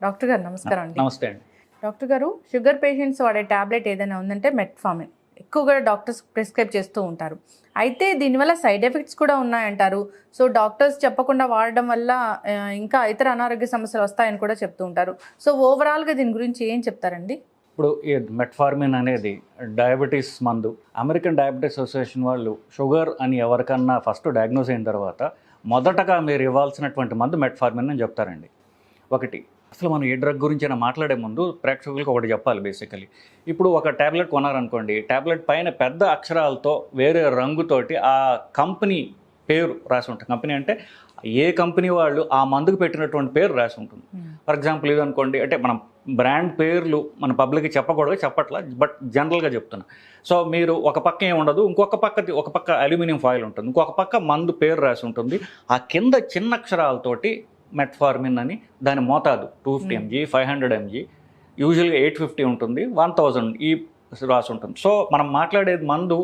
Doctor గారు నమస్కారం అండి. నమస్తే అండి. డాక్టర్ గారు, షుగర్ పేషెంట్స్ వాడే టాబ్లెట్ ఏదైనా ఉందంటే మెట్ఫార్మిన్ ఎక్కువగా డాక్టర్స్ ప్రిస్క్రైబ్ చేస్తూ ఉంటారు. అయితే దీనివల్ల సైడ్ ఎఫెక్ట్స్ కూడా ఉన్నాయంటారు. సో డాక్టర్స్ చెప్పకుండా వాడడం వల్ల ఇంకా ఇతర అనారోగ్య సమస్యలు వస్తాయని కూడా చెప్తూ ఉంటారు. సో ఓవరాల్గా దీని గురించి ఏం చెప్తారండి? ఇప్పుడు ఈ మెట్ఫార్మిన్ అనేది డయాబెటీస్ మందు. అమెరికన్ డయాబెటీస్ అసోసియేషన్ వాళ్ళు షుగర్ అని ఎవరికన్నా ఫస్ట్ డయాగ్నోస్ అయిన తర్వాత మొదటగా మీరు ఇవ్వాల్సినటువంటి మందు మెట్ఫార్మిన్ అని చెప్తారండి. ఒకటి, అసలు మనం ఏ డ్రగ్ గురించి అయినా మాట్లాడే ముందు ప్రేక్షకులకు ఒకటి చెప్పాలి. బేసికలీ ఇప్పుడు ఒక ట్యాబ్లెట్ కొనారనుకోండి, ట్యాబ్లెట్ పైన పెద్ద అక్షరాలతో వేరే రంగుతోటి ఆ కంపెనీ పేరు రాసి ఉంటుంది. కంపెనీ అంటే ఏ కంపెనీ వాళ్ళు ఆ మందుకు పెట్టినటువంటి పేరు రాసి ఉంటుంది. ఫర్ ఎగ్జాంపుల్ ఇది అనుకోండి, అంటే మనం బ్రాండ్ పేర్లు మన పబ్లిక్కి చెప్పకూడదు, చెప్పట్లా, బట్ జనరల్గా చెప్తున్నా. సో మీరు ఒక పక్క ఏమి ఉండదు, ఒక పక్క అల్యూమినియం ఫాయిల్ ఉంటుంది, ఇంకొక పక్క మందు పేరు రాసి ఉంటుంది. ఆ కింద చిన్న అక్షరాలతోటి మెట్ఫార్మిన్ అని దాని మోతాదు 250 mg, 500 mg, యూజువల్గా 850 ఉంటుంది, 1000 ఈ రాసి ఉంటుంది. సో మనం మాట్లాడేది మందు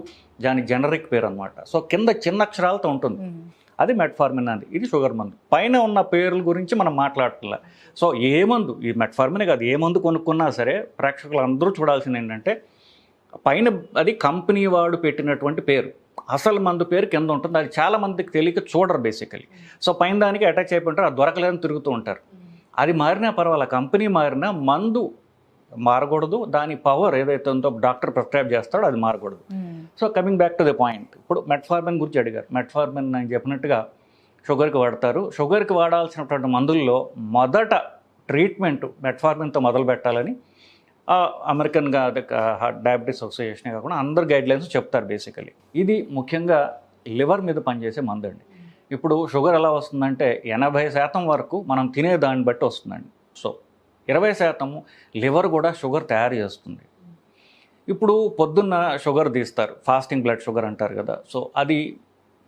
దాని జనరిక్ పేరు అనమాట. సో కింద చిన్న అక్షరాలతో ఉంటుంది, అది మెట్ఫార్మిన్ అని. ఇది షుగర్ మందు. పైన ఉన్న పేర్ల గురించి మనం మాట్లాడట్లే. సో ఏ మందు, ఈ మెట్ఫార్మిన్ కాదు, ఏ మందు కొనుక్కున్నా సరే ప్రేక్షకులు అందరూ చూడాల్సింది ఏంటంటే పైన అది కంపెనీ వాడు పెట్టినటువంటి పేరు, అసలు మందు పేరు కింద ఉంటుంది. అది చాలా మందికి తెలియక చూడరు బేసికలీ. సో పైన దానికి అటాచ్ అయిపోయి ఉంటారు, అది దొరకలేదని తిరుగుతూ ఉంటారు. అది మారినా పర్వాలేదు, కంపెనీ మారినా మందు మారకూడదు. దాని పవర్ ఏదైతే ఉందో డాక్టర్ ప్రిస్క్రైబ్ చేస్తాడో అది మారకూడదు. So coming back to the point, ఇప్పుడు మెట్ఫార్మిన్ గురించి అడిగారు. మెట్ఫార్మిన్ నేను చెప్పినట్టుగా షుగర్కి వాడతారు. షుగర్కి వాడాల్సినటువంటి మందుల్లో మొదట ట్రీట్మెంట్ మెట్ఫార్మిన్తో మొదలు పెట్టాలని అమెరికన్ డయాబెటీస్ అసోసియేషన్ కాకుండా అందరు గైడ్లైన్స్ చెప్తారు బేసికలీ. ఇది ముఖ్యంగా లివర్ మీద పనిచేసే మందు అండి. ఇప్పుడు షుగర్ ఎలా వస్తుందంటే 80% వరకు మనం తినే దాన్ని బట్టి వస్తుందండి. సో 20% లివర్ కూడా షుగర్ తయారు చేస్తుంది. ఇప్పుడు పొద్దున్న షుగర్ తీస్తారు, ఫాస్టింగ్ బ్లడ్ షుగర్ అంటారు కదా. సో అది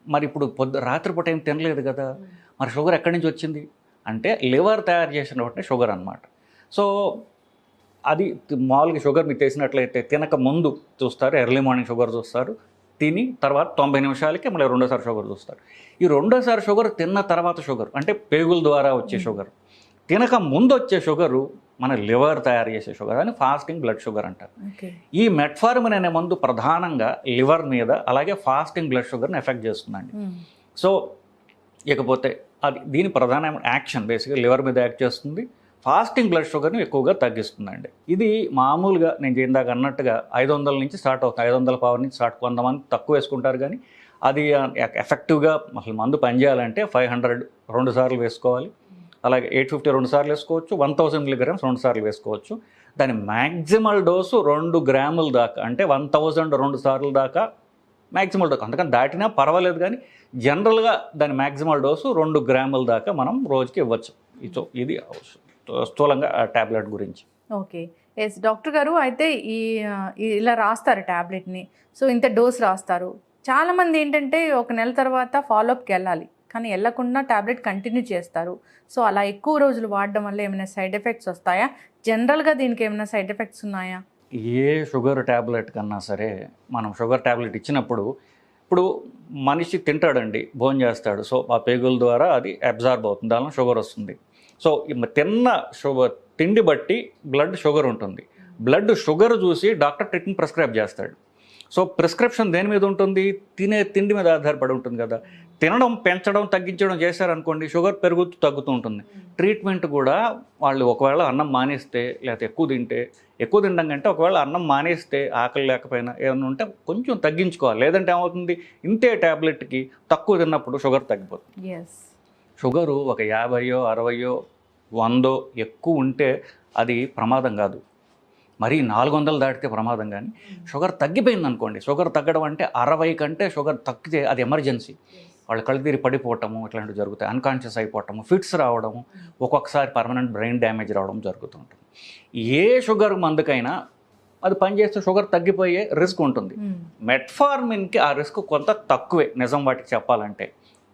మరి ఇప్పుడు రాత్రిపూట ఏం తినలేదు కదా, మరి షుగర్ ఎక్కడి నుంచి వచ్చింది అంటే లివర్ తయారు చేసినటువంటి షుగర్ అన్నమాట. సో అది మామూలుగా షుగర్ మీకు తెలిసినట్లయితే తినక ముందు చూస్తారు, ఎర్లీ మార్నింగ్ షుగర్ చూస్తారు, తిని తర్వాత 90 నిమిషాలకి మళ్ళీ రెండోసారి షుగర్ చూస్తారు. ఈ రెండోసారి షుగర్ తిన్న తర్వాత షుగర్ అంటే పేగుల ద్వారా వచ్చే షుగర్, తినక ముందు వచ్చే షుగరు మన లివర్ తయారు చేసే షుగర్ అని ఫాస్టింగ్ బ్లడ్ షుగర్ అంటారు. ఈ మెట్ఫార్మిన్ అనే మందు ప్రధానంగా లివర్ మీద అలాగే ఫాస్టింగ్ బ్లడ్ షుగర్ని ఎఫెక్ట్ చేస్తుందండి. సో ఇకపోతే అది దీని ప్రధాన యాక్షన్ బేసిక్గా లివర్ మీద యాక్ట్ చేస్తుంది, ఫాస్టింగ్ బ్లడ్ షుగర్ని ఎక్కువగా తగ్గిస్తుందండి. ఇది మామూలుగా నేను ఇందాక అన్నట్టుగా 500 నుంచి స్టార్ట్ అవుతుంది, 500 పవర్ నుంచి స్టార్ట్. కొంతమంది తక్కువ వేసుకుంటారు, కానీ అది ఎఫెక్టివ్గా అసలు మందు పనిచేయాలంటే 500 2 సార్లు వేసుకోవాలి, అలాగే 850 2 సార్లు వేసుకోవచ్చు, 1000 mg 2 సార్లు వేసుకోవచ్చు. దాని మ్యాక్సిమల్ డోసు 2 గ్రాముల దాకా, అంటే 1000 2 సార్లు దాకా మ్యాక్సిమల్ డోసు. అందుకని దాటినా పర్వాలేదు, కానీ జనరల్గా దాని మ్యాక్సిమల్ డోసు 2 గ్రాముల దాకా మనం రోజుకి ఇవ్వచ్చు. ఇది స్థూలంగా ట్యాబ్లెట్ గురించి. ఓకే, ఎస్ డాక్టర్ గారు. అయితే ఇలా రాస్తారు ట్యాబ్లెట్ని, సో ఇంత డోస్ రాస్తారు. చాలామంది ఏంటంటే 1 నెల తర్వాత ఫాలోఅప్కి వెళ్ళాలి, కానీ వెళ్ళకుండా ట్యాబ్లెట్ కంటిన్యూ చేస్తారు. సో అలా ఎక్కువ రోజులు వాడడం వల్ల ఏమైనా సైడ్ ఎఫెక్ట్స్ వస్తాయా? జనరల్గా దీనికి ఏమైనా సైడ్ ఎఫెక్ట్స్ ఉన్నాయా? ఏ షుగర్ ట్యాబ్లెట్ కన్నా సరే మనం షుగర్ ట్యాబ్లెట్ ఇచ్చినప్పుడు, ఇప్పుడు మనిషి తింటాడండి, భోజనం చేస్తాడు, సో ఆ పేగుల ద్వారా అది అబ్జార్బ్ అవుతుంది, దానిలో షుగర్ వస్తుంది. సో తిన్న తిండి బట్టి బ్లడ్ షుగర్ ఉంటుంది. బ్లడ్ షుగర్ చూసి డాక్టర్ ట్రీట్మెంట్ ప్రిస్క్రైబ్ చేస్తాడు. సో ప్రిస్క్రిప్షన్ దేని మీద ఉంటుంది? తినే తిండి మీద ఆధారపడి ఉంటుంది కదా. తినడం పెంచడం తగ్గించడం చేశారనుకోండి, షుగర్ తగ్గుతూ ఉంటుంది. ట్రీట్మెంట్ కూడా వాళ్ళు ఒకవేళ అన్నం మానేస్తే, లేకపోతే ఎక్కువ తినడం కంటే ఒకవేళ అన్నం మానేస్తే ఆకలి లేకపోయినా ఏమైనా ఉంటే కొంచెం తగ్గించుకోవాలి. లేదంటే ఏమవుతుంది, ఇంతే ట్యాబ్లెట్కి తక్కువ తిన్నప్పుడు షుగర్ తగ్గిపోతుంది. షుగరు ఒక 50, 60, 100 ఎక్కువ ఉంటే అది ప్రమాదం కాదు, మరి 400 దాటితే ప్రమాదం. కానీ షుగర్ తగ్గిపోయింది అనుకోండి, షుగర్ తగ్గడం అంటే 60 కంటే షుగర్ తగ్గితే అది ఎమర్జెన్సీ. వాళ్ళు కళ్ళు తిరిగి పడిపోవటము ఇట్లాంటివి జరుగుతాయి, అన్కాన్షియస్ అయిపోవటము, ఫిట్స్ రావడము, ఒక్కొక్కసారి పర్మనెంట్ బ్రెయిన్ డ్యామేజ్ రావడం జరుగుతుంటుంది. ఏ షుగర్ మందుకైనా అది పనిచేస్తే షుగర్ తగ్గిపోయే రిస్క్ ఉంటుంది. మెట్ఫార్మిన్కి ఆ రిస్క్ కొంత తక్కువే నిజం వాటికి చెప్పాలంటే.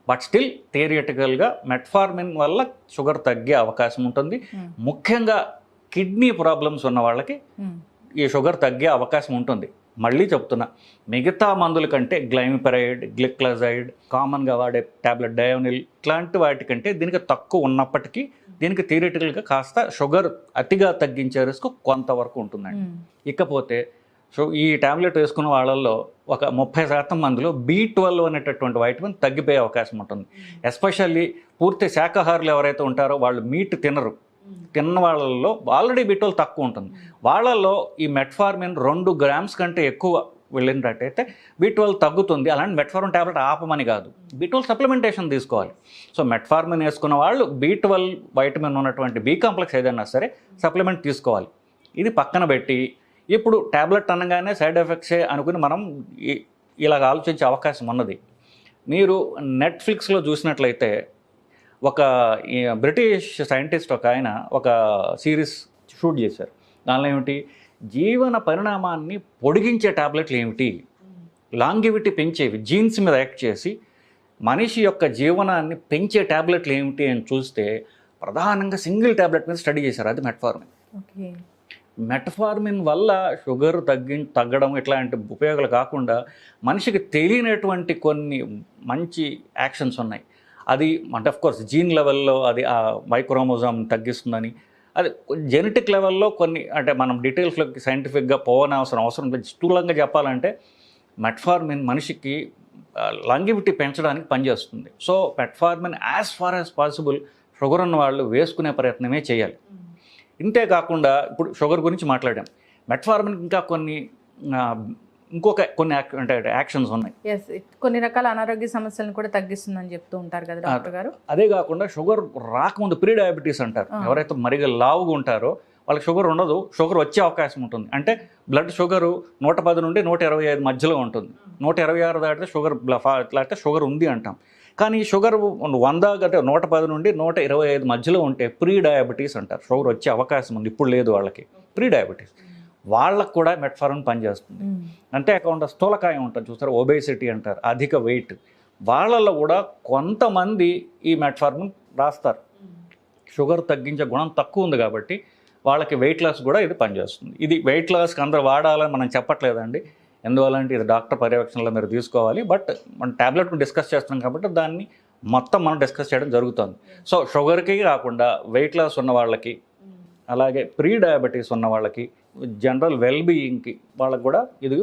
బట్ స్టిల్ థియరిటికల్గా మెట్ఫార్మిన్ వల్ల షుగర్ తగ్గే అవకాశం ఉంటుంది. ముఖ్యంగా కిడ్నీ ప్రాబ్లమ్స్ ఉన్న వాళ్ళకి ఈ షుగర్ తగ్గే అవకాశం ఉంటుంది. మళ్ళీ చెప్తున్నా, మిగతా మందుల కంటే గ్లైమిపెరైడ్, గ్లిక్లజైడ్, కామన్గా వాడే ట్యాబ్లెట్ డయోనిల్ ఇట్లాంటి వాటికంటే దీనికి తక్కువ ఉన్నప్పటికీ దీనికి థియరిటికల్గా కాస్త షుగర్ అతిగా తగ్గించే రిస్క్ కొంతవరకు ఉంటుందండి. ఇకపోతే ఈ ట్యాబ్లెట్ వేసుకున్న వాళ్ళల్లో ఒక 30% మందిలో B12 అనేటటువంటి వైటమిన్ తగ్గిపోయే అవకాశం ఉంటుంది. ఎస్పెషల్లీ పూర్తి శాకాహారులు ఎవరైతే ఉంటారో వాళ్ళు మీట్ తినరు. తిన్న వాళ్ళల్లో ఆల్రెడీ B12 తక్కువ ఉంటుంది. వాళ్ళల్లో ఈ మెట్ఫార్మిన్ 2 గ్రామ్స్ కంటే ఎక్కువ వెళ్ళినట్టయితే B12 తగ్గుతుంది. అలాంటి మెట్ఫార్మిన్ ట్యాబ్లెట్ ఆపమని కాదు, B12 సప్లిమెంటేషన్ తీసుకోవాలి. సో మెట్ఫార్మిన్ వేసుకున్న వాళ్ళు B12 వైటమిన్ ఉన్నటువంటి B కాంప్లెక్స్ ఏదైనా సరే సప్లిమెంట్ తీసుకోవాలి. ఇది పక్కన పెట్టి ఇప్పుడు ట్యాబ్లెట్ అనగానే సైడ్ ఎఫెక్ట్సే అనుకుని మనం ఇలాగ ఆలోచించే అవకాశం ఉన్నది. మీరు నెట్ఫ్లిక్స్లో చూసినట్లయితే ఒక బ్రిటిష్ సైంటిస్ట్ ఒక ఆయన ఒక సిరీస్ షూట్ చేశారు. దానిలో ఏమిటి, జీవన పరిణామాన్ని పొడిగించే ట్యాబ్లెట్లు ఏమిటి, లాంగివిటీ పెంచేవి, జీన్స్ మీద యాక్ట్ చేసి మనిషి యొక్క జీవనాన్ని పెంచే ట్యాబ్లెట్లు ఏమిటి అని చూస్తే ప్రధానంగా సింగిల్ ట్యాబ్లెట్ మీద స్టడీ చేశారు, అది మెట్ఫార్మిన్. ఓకే. మెట్ఫార్మిన్ వల్ల షుగర్ తగ్గడం ఇట్లాంటి ఉపయోగాలు కాకుండా మనిషికి తెలియనటువంటి కొన్ని మంచి యాక్షన్స్ ఉన్నాయి. అది అంటే ఆఫ్కోర్స్ జీన్ లెవెల్లో అది ఆ మైక్రోమోజోమ్ తగ్గిస్తుందని, అది జెనెటిక్ లెవెల్లో కొన్ని, అంటే మనం డీటెయిల్స్లోకి సైంటిఫిక్గా అవసరం స్థూలంగా చెప్పాలంటే మెట్ఫార్మిన్ మనిషికి లాంగివిటీ పెంచడానికి పనిచేస్తుంది. So metformin as far as possible sugar ఉన్న వాళ్ళు వేసుకునే ప్రయత్నమే చేయాలి. ఇంతే కాకుండా ఇప్పుడు షుగర్ గురించి మాట్లాడాం, మెట్ఫార్మిన్ ఇంకా కొన్ని అంటే యాక్షన్స్ ఉన్నాయి. ఎస్, కొన్ని రకాల అనారోగ్య సమస్యలను కూడా తగ్గిస్తుందని చెప్తూ ఉంటారు కదా డాక్టర్ గారు. అదే కాకుండా షుగర్ రాకముందు ప్రీ డయాబెటీస్ అంటారు. ఎవరైతే మరిగా లావుగా ఉంటారో వాళ్ళకి షుగర్ ఉండదు, షుగర్ వచ్చే అవకాశం ఉంటుంది. అంటే బ్లడ్ షుగరు 110 నుండి 125 మధ్యలో ఉంటుంది. 126 దాటితే షుగర్ ఉంది అంటాం. కానీ షుగర్ 100 అంటే 110 నుండి 125 మధ్యలో ఉంటే ప్రీ డయాబెటీస్ అంటారు. షుగర్ వచ్చే అవకాశం ఉంది, ఇప్పుడు లేదు వాళ్ళకి. ప్రీ డయాబెటీస్ వాళ్ళకు కూడా మెట్ఫార్మిన్ పనిచేస్తుంది. అంతేకాకుండా స్థూలకాయం ఉంటుంది చూస్తారు, ఒబేసిటీ అంటారు, అధిక వెయిట్, వాళ్ళల్లో కూడా కొంతమంది ఈ మెట్ఫార్మిన్ రాస్తారు. షుగర్ తగ్గించే గుణం తక్కువ ఉంది కాబట్టి వాళ్ళకి వెయిట్ లాస్ కూడా ఇది పనిచేస్తుంది. ఇది వెయిట్ లాస్కి అందరూ వాడాలని మనం చెప్పట్లేదండి, ఎందువల్లంటే ఇది డాక్టర్ పర్యవేక్షణలో మీరు తీసుకోవాలి. బట్ మన ట్యాబ్లెట్ను డిస్కస్ చేస్తున్నాం కాబట్టి దాన్ని మొత్తం మనం డిస్కస్ చేయడం జరుగుతుంది. సో షుగర్కి కాకుండా వెయిట్ లాస్ ఉన్న వాళ్ళకి, అలాగే ప్రీ డయాబెటీస్ ఉన్న వాళ్ళకి, జనరల్ వెల్బీయింగ్కి వాళ్ళకి కూడా ఇది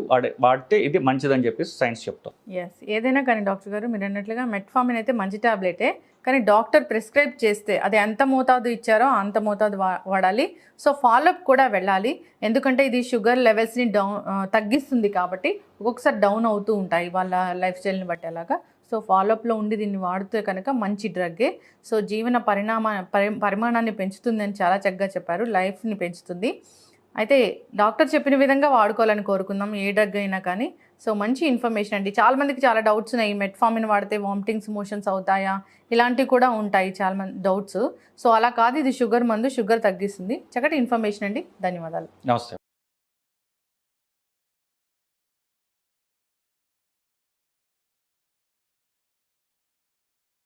వాడితే ఇది మంచిదని చెప్పేసి సైన్స్ చెప్తాం. ఎస్, ఏదైనా కానీ డాక్టర్ గారు మీరు అన్నట్లుగా మెట్ఫార్మిన్ అయితే మంచి ట్యాబ్లెటే, కానీ డాక్టర్ ప్రిస్క్రైబ్ చేస్తే అది ఎంత మోతాదు ఇచ్చారో అంత మోతాదు వాడాలి. సో ఫాలోఅప్ కూడా వెళ్ళాలి, ఎందుకంటే ఇది షుగర్ లెవెల్స్ని తగ్గిస్తుంది కాబట్టి ఒక్కొక్కసారి డౌన్ అవుతూ ఉంటాయి వాళ్ళ లైఫ్ స్టైల్ని బట్టి అలాగా. సో ఫాలోఅప్లో ఉండి దీన్ని వాడితే కనుక మంచి డ్రగ్గే. సో జీవన పరిమాణాన్ని పెంచుతుందని చాలా చక్కగా చెప్పారు, లైఫ్ని పెంచుతుంది. అయితే డాక్టర్ చెప్పిన విధంగా వాడుకోవాలని కోరుకుందాం ఏ డ్రగ్ అయినా కానీ. సో మంచి ఇన్ఫర్మేషన్ అండి. చాలామందికి చాలా డౌట్స్ ఉన్నాయి, మెట్ఫార్మిన్ వాడితే వామిటింగ్స్ మోషన్స్ అవుతాయా, ఇలాంటివి కూడా ఉంటాయి చాలా మంది డౌట్స్. సో అలా కాదు, ఇది షుగర్ మందు, షుగర్ తగ్గిస్తుంది. చక్కటి ఇన్ఫర్మేషన్ అండి, ధన్యవాదాలు. నమస్తే.